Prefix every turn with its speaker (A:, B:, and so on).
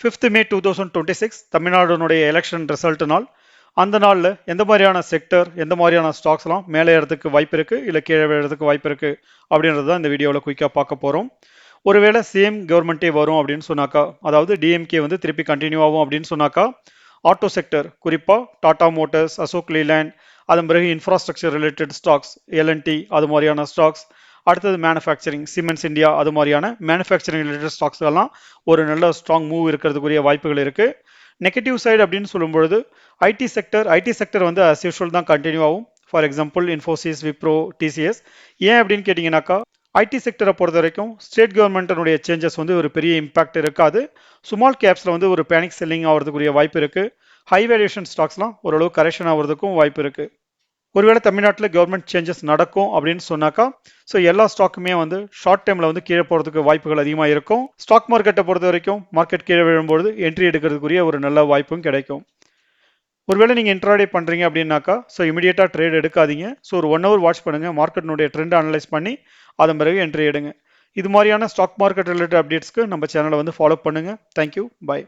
A: 5th மே 2026 தமிழ்நாடுனுடைய election result நாள். அந்த நாளில் எந்த மாதிரியான செக்டர், எந்த மாதிரியான ஸ்டாக்ஸ்லாம் மேலே ஏறதுக்கு வாய்ப்பு இருக்குது, இல்லை கீழே விழுறதுக்கு வாய்ப்பு இருக்குது அப்படின்றது தான் இந்த வீடியோவில் குயிக்காக பார்க்க போகிறோம். ஒருவேளை சேம் கவர்மெண்ட்டே வரும் அப்படின்னு சொன்னாக்கா, அதாவது டிஎம்கே வந்து திருப்பி கண்டினியூ ஆகும் அப்படின்னு சொன்னாக்கா, ஆட்டோ செக்டர் குறிப்பாக டாடா மோட்டர்ஸ், அசோக் லேலேண்ட், அதன் பிறகு இன்ஃப்ராஸ்ட்ரக்சர் ரிலேட்டட் ஸ்டாக்ஸ், எல்என்டி அது மாதிரியான ஸ்டாக்ஸ், அடுத்தது மேனுஃபேக்சரிங், சிமெண்ட்ஸ் இந்தியா அது மாதிரியான மேனுஃபேக்சரிங் ரிலேட்டட் ஸ்டாக்ஸ் எல்லாம் ஒரு நல்ல ஸ்ட்ராங் மூவ் இருக்கிறதுக்குரிய வாய்ப்புகள் இருக்கு. நெகட்டிவ் சைடு அப்படின்னு சொல்லும்பொழுது ஐடி செக்டர் வந்து அஸ் யூஷுவல் தான் கண்டினியூ ஆகும். For example Infosys, Wipro, TCS. ஏன் அப்படின்னு கேட்டிங்கனாக்கா, ஐடி செக்டரை பொறுத்த வரைக்கும் ஸ்டேட் கவர்மெண்ட்டினுடைய சேஞ்சஸ் வந்து ஒரு பெரிய இம்பாக்ட் இருக்காது. ஸ்மால் கேப்ஸில் வந்து ஒரு பேனிக் செல்லிங் ஆகிறதுக்குரிய வாய்ப்பு இருக்குது. ஹை வேல்யூஷன் ஸ்டாக்ஸ்லாம் ஓரளவு கரெக்ஷன் ஆகிறதுக்கும் வாய்ப்பு இருக்குது. ஒருவேளை தமிழ்நாட்டில் கவர்மெண்ட் சேஞ்சஸ் நடக்கும் அப்படின்னு சொன்னாக்கா, ஸோ எல்லா ஸ்டாக்குமே வந்து ஷார்ட் டைமில் வந்து கீழே போகிறதுக்கு வாய்ப்புகள் அதிகமாக இருக்கும். ஸ்டாக் மார்க்கெட்டை பொறுத்த வரைக்கும் மார்க்கெட் கீழே விழும்போது என்ட்ரி எடுக்கிறதுக்குரிய ஒரு நல்ல வாய்ப்பும் கிடைக்கும். ஒருவேளை நீங்கள் இன்ட்ராடே பண்ணுறீங்க அப்படின்னாக்கா, ஸோ இமீடியட்டாக ட்ரேட் எடுக்காதீங்க. ஸோ ஒரு 1 hour வாட்ச் பண்ணுங்கள், மார்க்கெட்டினுடைய ட்ரெண்ட் அனலைஸ் பண்ணி அதன் பிறகு என்ட்ரி எடுங்க. இது மாதிரியான ஸ்டாக் மார்க்கெட் ரிலேட்டட் அப்டேட்ஸ்க்கு நம்ம சேனலை வந்து ஃபாலோ பண்ணுங்கள். Thank you, by.